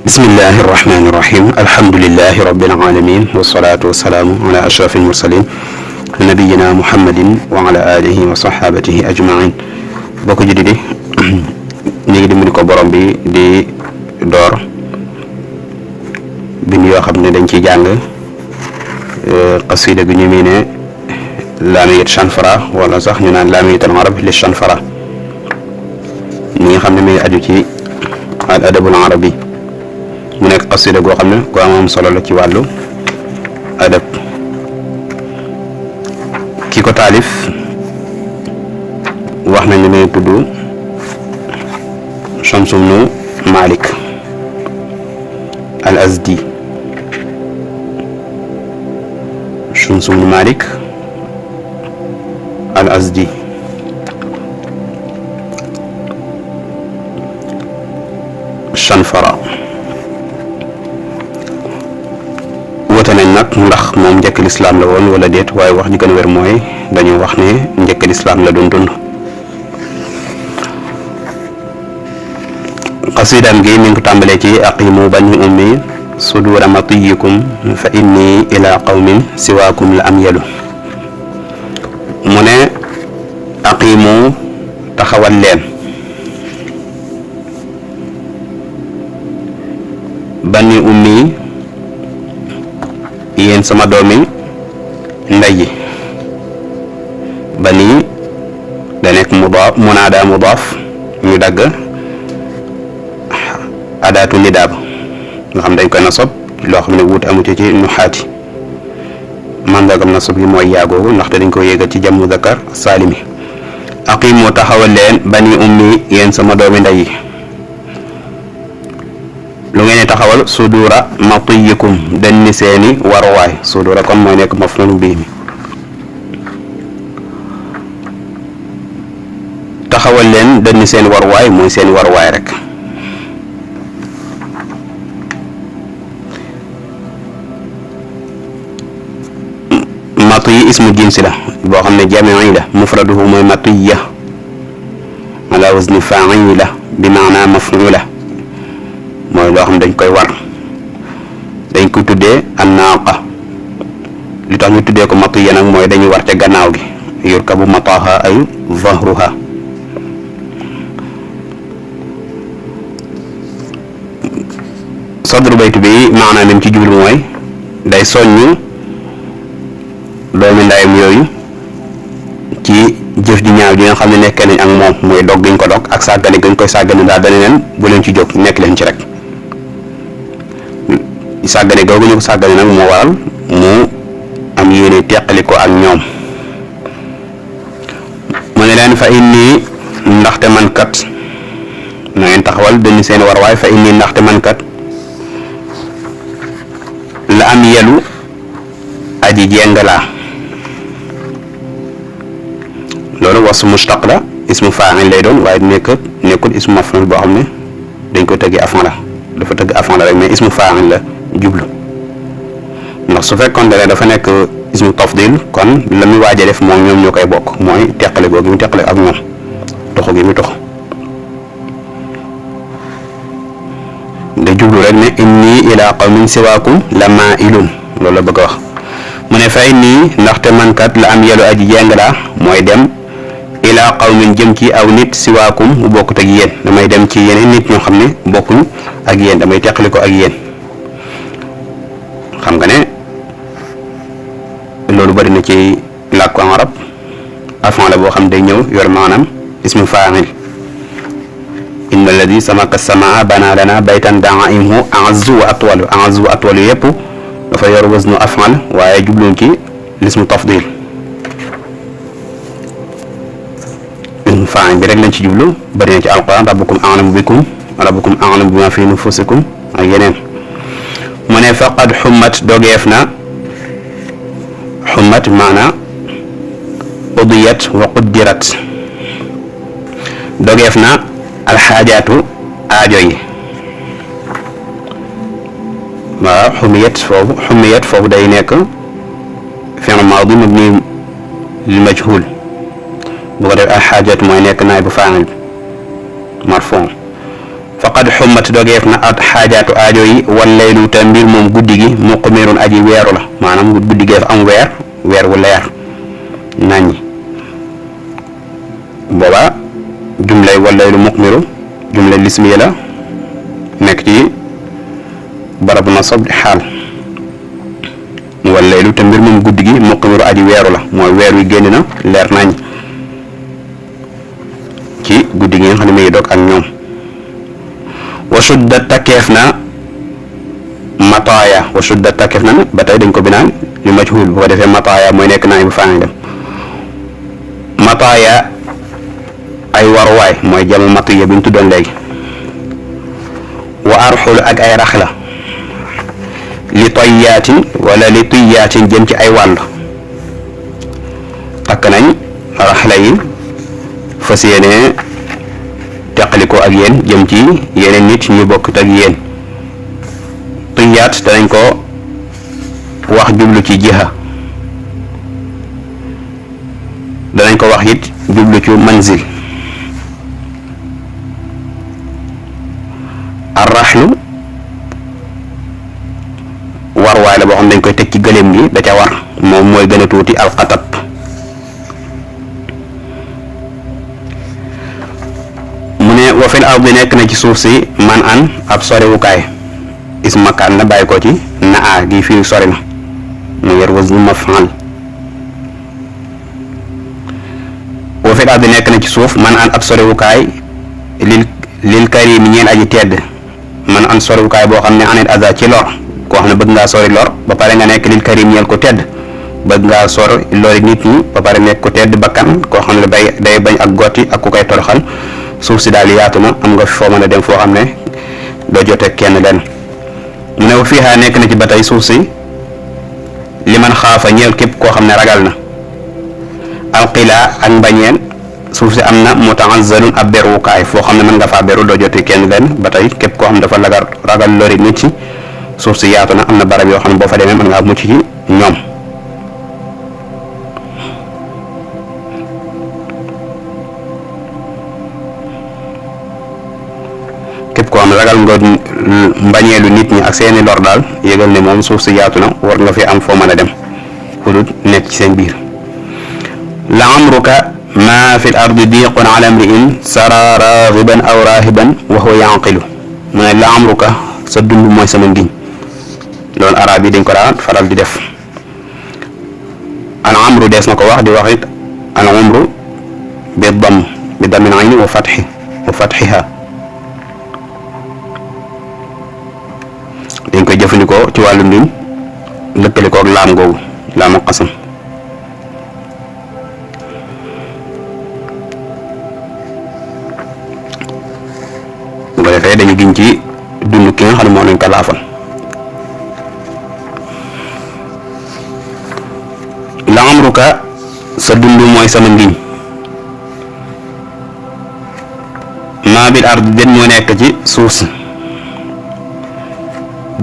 bismillahi irrahmani irrahim alhamdulilahi rabilalamin wasalaatu wasalaamu ala ashraf almursalin nabiyina muhammadin wa ala alihi wa sahabatihi ajmain bokk judi di ñu ngi dimbali ko borom bi di door bind yoo xam ne dañ ciy jàng qasida bi ñu miine laamiyat chanfara wala sax ñu naan laamiyat al arab li chanfara ñi nga xam ne muy aju ci al adabul arabi mu nekk qasida goo xam ne ku am solo la ci wàllu adab ki ko taalif wax nañ ne may tudd Shamsu bnu Malik al Azdi Shamsu bnu Malik al Azdi Chanfara woote nañ nag ndax moom njëkk lislaam la woon wala déet waaye wax ji gën a wér mooy dañu wax ne njëkk lislaam la doon dund. xasidaam gi mi ngi ko tàmbalee ci aqimu bani ummi sudura matiyikum fa inni ila qawmin siwaakum la am yelu mu ne aqimu taxawal leen bani ummi yéen sama doomi ndey yi bani da nekk mudaaf munaada mudaaf ñu dagg adaatu nidaab nga xam dañ koy nasab loo xam ne wuute amu ci nu xaati mandagam nasab yi mooy yaagoogu ndaxte dañ ko yéegal ci jamu zakar saalimi aqimu taxawal leen bani ummi yéen sama doomi ndey yi lu ngeen di taxawal sudura matiyikum dañ ni seeni waruwaay sudura kon mooy nekk maf'ul bii mi taxawal leen dañ ni seeni waruwaay mooy seeni waruwaay rek matiyi ismu jinsi la boo xam ne jamii la mufraduhu mooy matiya ala wazni fa'ila bi maana maf'ula mooy loo xam dañ koy war dañ koy tuddee annaaqa li tax ñu tuddee ko matiya nag mooy dañuy war ca gannaaw gi yurkabu mataha ay zahruha sadru baytu bi maanaam lim ci jublu mooy day soññu doomi ndayam yooyu ci jëf ji ñaaw ji nga xam ne nekkee nañ ak moom mooy dog giñ ko dog ak sàggane gañ koy sàggane daal dana leen bu leen ci jóg nekk leen ci rek sàggane googu ñu ko sàggane nag moo waral mu am yéene teqali ko ak ñoom mu ne leen fa inni ndaxte man kat na ngeen taxawal dañu seen war waay fa inni ndaxte man kat la am yelu aji jeng laa loolu wasu mustaq la ismu fa'il lay doon waaye nekkul ismu maf'ul boo xam ne dañ ko tëggi afan la dafa tëgg afan la rek mais ismu fa'il la jublu ndax su fekkoon ne dafa nekk ismu tafdil kon la muy waaj a def moom ñoom ñoo koy bokk mooy teqale googu mu teqale ak ñoom toxu gi mu tox da jublu rek ne inni ila qawmin siwaakum la maa'ilun loolu la bëgg a wax mu ne fay nii ndaxte mankat la am yelu aji jeng laa mooy dem ila qawmin jëm ci aw nit siwaakum mu bokkut ak yéen damay dem ci yeneen nit ñoo xam ne bokkuñ ak yéen damay teqali ko ak yéen xam nga ne loolu bari na ci làkku arab afan la boo xam day ñëw yor maanaam ismu fa'il inna alladi samaka samaa bana lana baytan da'imhu a'azzu wa atwalu yépp dafa yor waznu af'al waaye jubluñ ci lismu tafdil ismu fa'il bi rek lañ ci jublu bari na ci alquran rabbukum a'lamu bima fi nufusikum ak yeneen mu ne faqad xummat dogeef na xummat maana udiyat wa quddirat dogeef na alxaajaatu aajo yi waaw xumiyat foofu day nekk fi'l maadi mabni lil majhul bu ko def alxaajaatu mooy nekk naay bu faa'il marfu faqad xummat dogeef na at xaajaatu aajo yi wal laylu te mbir moom guddi gi muqmirun aji weeru la maanaam guddi gi am weer wu leer naññi booba jumlay wal laylu muqmiru jumla lismiya la nekk ci barabu nasab di xaal wal laylu te mbir moom guddi gi muqmiru aji weeru la mooy weer wi génn na leer nañ ci guddi gi nga xam ne mi ngi dog ak ñoom wa shudda takkeef na mataaya wa shudda takkeef na ba tey dañ ko binaan li majhul bu ko defee mataaya mooy nekk naa bu faa dem mataaya ay waruwaay mooy jamu matiya bi ñu tuddoon léegi wa arxul ak ay rax la li toyyaatin wala li tuyyaatin jëm ci ay wàll takk nañ raxla yi fas yéene teqalikoo ak yéen jëm ci yeneen nit ñu bokkut ak yéen tuyyaat danañ ko wax jublu ci jiha danañ ko wax it jublu ci manzil arraxlu war waay la boo xam dañ koy teg ci gëléem gi da ca war moom mooy gën a tuuti alxatab mu ne wa fil ardi nekk na ci suuf si man an ab soriwukaay ismakaan na bàyyi ko ci na a gi fii sori na mu yer waznu maf'al wa fil ardi nekk na ci suuf man an ab soriwukaay lil karim ñeen aji tedd man an soriwukaay boo xam ne anit aza ci lor koo xam ne bëgg ngaa sori lor ba pare nga nekk lil karim ñeel ko tedd bëgg ngaa sori lori nit ñi ba pare nekk ko tedd bakkan koo xam ne day bañ ak gotti ak ku koy toroxal suuf si daal yaatu na am nga fi foo mën a dem foo xam ne doo jotee kenn leen mu ne fii xaa nekk na ci ba tey suuf si li man xaafa ñeel képp koo xam ne ragal na alqilaa ak mbañeel suuf si am na muta'azzalun ab berukaay foo xam ne mën nga faa beru doo jotee kenn leen ba tey képp koo xam ne dafa ragal lori nit ci suuf si yaatu na am na barab yoo xam ne boo fa demee mën ngaa mucc ci ñoom képp koo xam ne ragal nga mbañeelu nit ñi ak seeni lor daal yëgal ne moom suuf si yaatu na war nga fi am foo mën a dem xudut nekk ci seen biir la amruka ma fi l ardi diqun ala mri'in sara ragiban aw rahiban wa huwa yanqilu mu ne la amruka sa dund mooy sama ngiñ loolu arab yi dañ ko daan faral di def al amru dees na ko wax di wax it al umru bi dammil ayni wa fathiha dañ koy jëfandikoo ci wàllu ngiñ lëkkale ko ak laam googu laamu qasam bu ko defee dañu giñ ci dund ki nga xam ne moo lañ ko laafal la amruka sa dund mooy sama ngiñ maa bil ard den moo nekk ci suuf si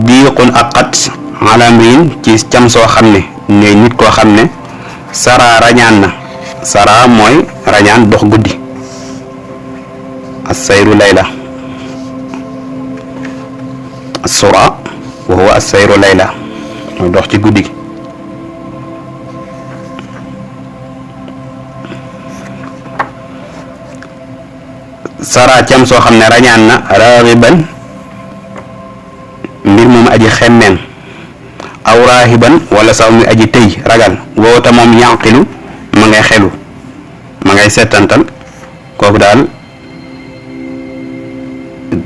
diiqun ak xat alamrin ci cam soo xam ne ne nit koo xam ne sara rañaan na sara mooy rañaan dox guddi as-sayru layla as-sura wa huwa as-sayru layla mooy dox ci guddi gi sara cam soo xam ne rañaan na ragiban mbir moom aji xemmeen aw raahiban wala sax muy aji tëy ragal woota moom yanqilu ma ngay xelu ma ngay settantal kooku daal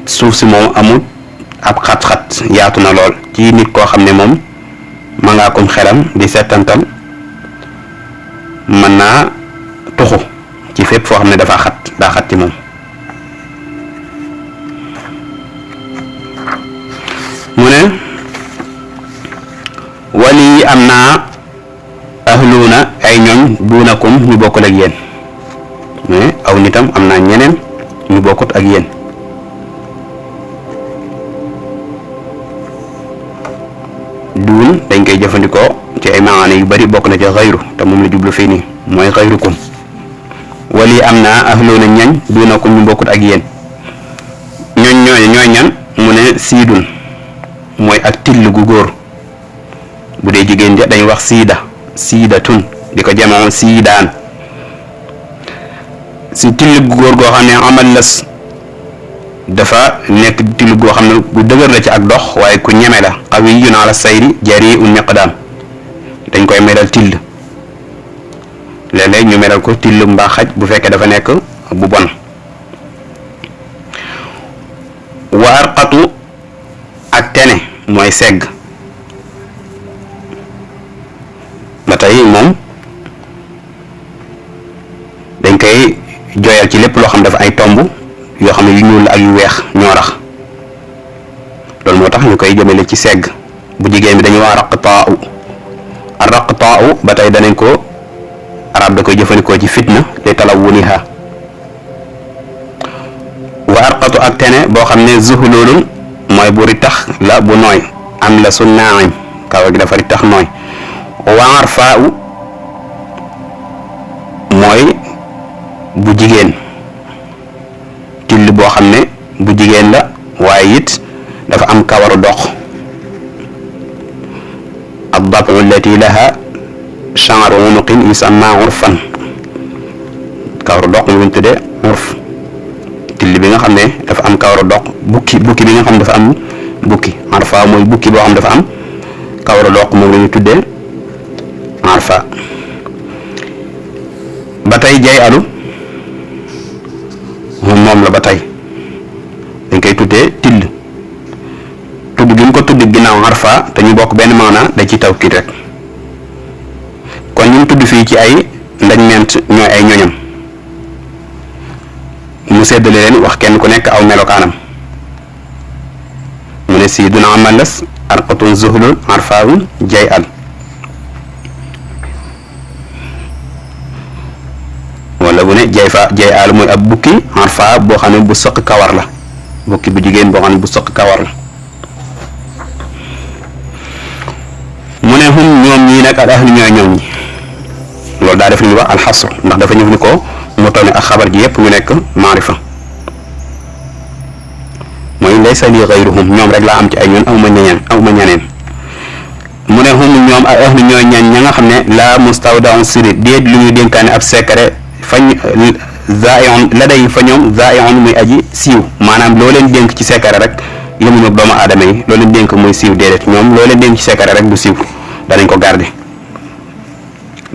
suuf si moom amul ab xat-xat yaatu na lool ci nit koo xam ne moom ma ngaa kum xelam di settantal mën naa tuxu ci fépp foo xam ne dafa xat daa xat ci moom mu ne wali am naa ahluuna ay ñooñ duunakum ñu bokkul ak yéen mais aw nitam am naa ñeneen ñu bokkut ak yéen duun dañ koy jëfandikoo ci ay maana yu bari bokk na ci xayru te moom la jublu fii nii mooy xayrukum wali am naa ahluuna ñañ duunakum ñu bokkut ak yéen ñooy ñan mu ne siidun mooy ak till gu góor bu dee jigéen ja dañuy wax siidatun di ko jamono siidaan si till gu góor goo xam ne amal las dafa nekk till goo xam ne bu dëgër la ci ak dox waaye ku ñeme la qawiyun ala sayri jari'un miqdaam dañ koy melal till léeg-léeg ñu melal ko till mbaa xaj bu fekkee dafa nekk bu bon. wa arqatu ak tene mooy segg ba tey moom dañ koy jooyal ci lépp loo xam dafa ay tomb yoo xam ne yu ñuul ak yu weex ñoo rax loolu moo tax ñu koy jëmale ci segg bu jigéen bi dañuy wax raqtaa'u ba tey danañ ko arab da koy jëfandikoo ci fitna li talawuniha wa arqatu ak tene boo xam ne zuhululun mooy bu ritax la bu nooy am la su naaim kaw gi dafa ritax nooy wa arfaa'u mooy bu jigéen till boo xam ne bu jigéen la waaye it dafa am kawaru dox ad-dab'u allati laha sha'ru unuqin yusamma urfan kawaru dox mu tuddee urf till bi nga xam ne dafa am kawaru dox bukki bi nga xam dafa am bukki arfa mooy bukki boo xam dafa am kawaru dox moom la ñu tuddee arfa ba tey jay alu moom la ba tey dañ koy tuddee till tudd gi ñu ko tudd ginnaaw arfa te ñu bokk benn maana da ci tawkiid rek kon ñu tudd fii ci ay ndañ ment ñooy ay ñoñam mu seddale leen wax kenn ku nekk aw melokaanam mu ne si duna amalas arqatun zuhlul arfaun jay al wala bu ne jay al mooy ab bukki arfa boo xam ne bu sëq kawar la bukki bu jigéen boo xam ne bu sëq kawar la mu ne hum ñoom ñii nag al ahlu ñooy ñoom ñi loolu daa def li ñuy wax alxasr ndax dafa ñëw ni ko mu toll ak xabar ji yépp ñu nekk maarifa mooy laysa li gayruhum ñoom rek laa am ci ay ñun awma ñeneen mu ne hum ñoom al ahlu ñooy ñan ña nga xam ne la mustawdaun siri déet lu ñu dénkaane ab secret fañ zaion la day fa ñoom zaion muy aji siiw maanaam loo leen dénk ci secret rek yemuñu doomu aadama yi loo leen dénk muy siiw déedéet ñoom loo leen dénk ci secret rek du siiw danañ ko garder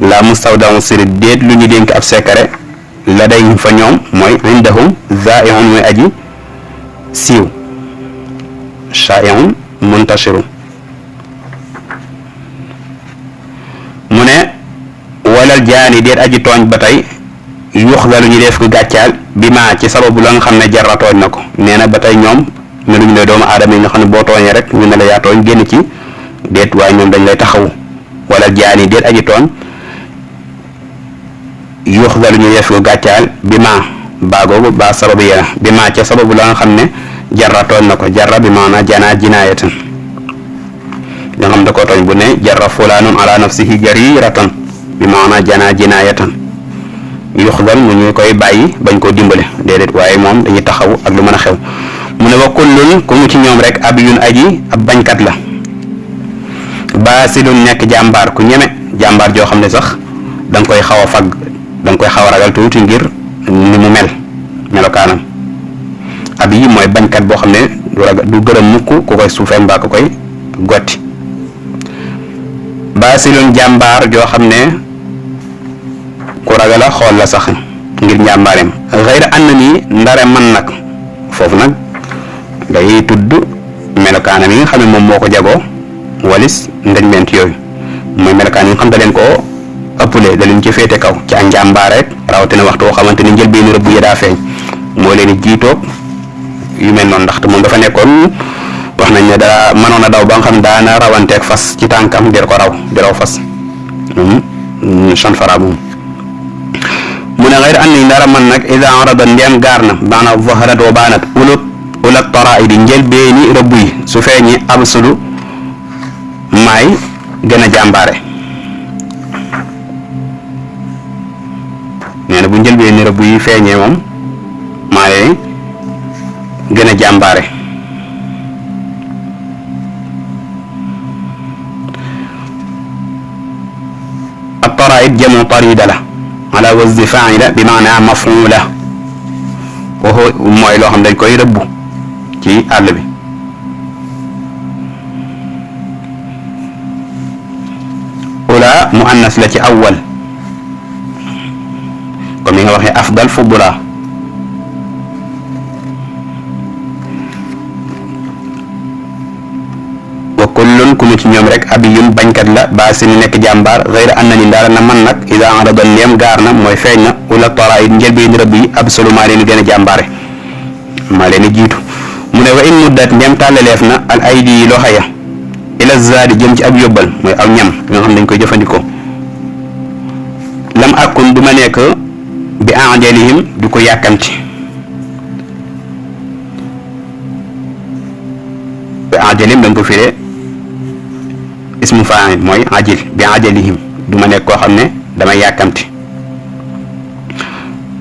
la mustawdaun siri déet lu ñu dénk ab secret la day fa ñoom mooy indahum zaion muy aji siiw shai'un muntashirun mu ne walal jaani déet aji tooñ ba tey yuxdalu ñu def ko gàccaal bi ma ci sababu la nga xam ne jarra tooñ na ko nee na ba tey ñoom meluñu ne doomu aadama yi nga xam ne boo tooñee rek ñu ne la yaa tooñ génn ci déet waaye ñoom dañ lay taxawu walal jaani déet aji tooñ yuxdalu ñu def ko gàccaal bi ma baagoobu ba sababu yena bi ma ca sababu la nga xam ne jarra tooñ na ko jarra bi maana janaa jinaayatan nga xam da ko tooñ bu ne jarra fulaanun ala nafsihi jariratan bi maana janaa jinaayatan yuxdal mu ñu koy bàyyi bañ koo dimbale déedéet waaye moom dañuy taxaw ak lu mën a xew mu ne wa kullun ku mu ci ñoom rek ab yun aji ab bañkat la baasilun nekk jàmbaar ku ñeme jàmbaar joo xam ne sax da nga koy xaw a fagg da nga koy xaw a ragal tuuti ngir ni mu melokaanam ab yi mooy bañkat boo xam ne du gërëm mukk ku koy suufee mbaa ku koy gotti baasilun jàmbaar joo xam ne ku ragal a xool la sax ngir njàmbaareem xëyra ànd na nii ndare man nag foofu nag day tudd melokaanam yi nga xam ne moom moo ko jagoo walis ndegment yooyu mooy melokaan yi nga xam da leen koo ëppale da leen ci féete kaw ci ak njàmbaar rek rawatina waxtu woo xamante ni njëlbeenu rëbb yi daa feeñ moo leen di jiitoog yu mel noonu ndaxte moom dafa nekkoon wax nañ ne daa mënoon a daw ba nga xam ne daana rawanteeg fas ci tànkam di raw fas chanfara moom mu ne xëyr an ni ndara man nag ida arada ndeem gaar na maanaam zaharat wa baanat ulat taraidi njëlbeeni rëbb yi su feeñi absulu maay gën a jàmbaare nee na bu njëlbeeni rëbb yi feeñee moom maa leen gën a jàmbaare. at-taraid jamu tarida la ala wazni fa'ila bi maana maf'ula waxu mooy loo xam dañ koy rëbbu ci àll bi. ula muannas la ci awwal comme ni nga waxee afdal fudula. wa kullun ku mu ci ñoom rek abiyun bañkat la ba si nekk jàmbaar xëyra an na ni ndaara na man nag ida arada ndeem gaar na mooy feeñ na ula taraid njëlbeen rëbb yi absolu maa leen gën a jàmbaare maa leen jiitu. mu ne wa in muddat ndeem tàllaleef na al aydi yi loxo ya ila zaadi jëm ci ab yóbbal mooy aw ñam nga xam dañ koy jëfandikoo. lam akun du ma nekk bi ajalihim du ko yàkkamti. bi ajalihim dañ ko firee ismu fa'il mooy ajil bi ajalihim du ma nekk koo xam ne damay yàkkamti.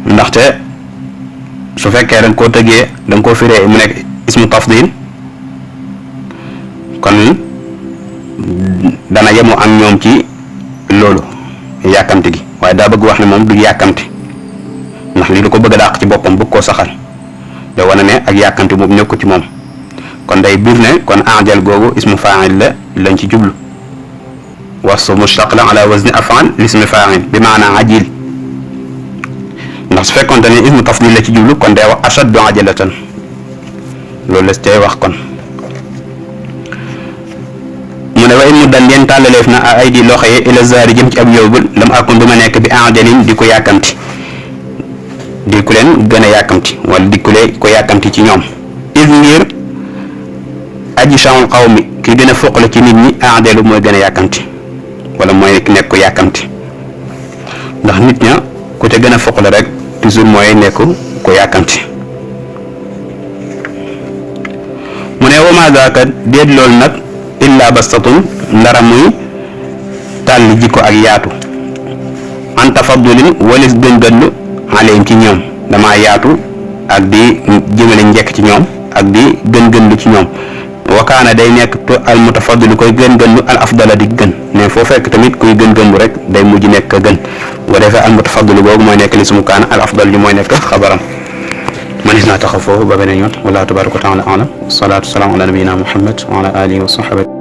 ndaxte su fekkee dañ koo tëggee dañ koo firee mu nekk ismu tafdil kon dana yemu ak ñoom ci loolu yàkkamti gi waaye daa bëgg wax ne moom du yàkkamti ndax lii du ko bëgg a dàq ci boppam bëgg koo saxal da wane ne ak yàkkamti boobu nekku ci moom kon day biir ne kon ajal googu ismu fa'il la lañ ci jublu wasfu mushtaq la ala wazni af'al lismi fa'il bi maana ajil ndax su fekkoon ne ismu tafdil la ci jublu kon day wax ashaddu ajalatan loolu la cay wax kon. mu ne wa in muddan leen tàllaleef na ay di loxo yi ila zaari jëm ci ab yóbbul lam akun du ma nekk bi ajalin di ko yàkkamti di ku leen gën a yàkkamti wala di ku leen ko yàkkamti ci ñoom. is ngir aji sha'ul qawmi ki gën a foqale ci nit ñi ajalu mooy gën a yàkkamti wala mooy nekk ko yàkkamti ndax nit ña ku te gën a foqale rek toujours mooy nekk ko yàkkamti. mu ne wa ma zaaka déet loolu nag illa bastatun ndara muy tàlli jikko ak yaatu an tafaddulin walis gën-gënlu alayhim ci ñoom dama yaatu ak di jëmale njekk ci ñoom ak di gën-gënlu ci ñoom. wakaana day nekk al mutafaddilu koy gën-gënlu al afdala di gën mais foo fekk tamit kuy gën-gënlu rek day mujj nekk gën boo defee al mutafaddilu boobu mooy nekk li sumu kaana al afdal ji mooy nekk xabaram. manis naa taxaw foofu ba beneen yoon wallahu tabaraka wa taala alam wasalaatu wasalaamu ala nabiyina muhammad wa ala alihi wa sahbihi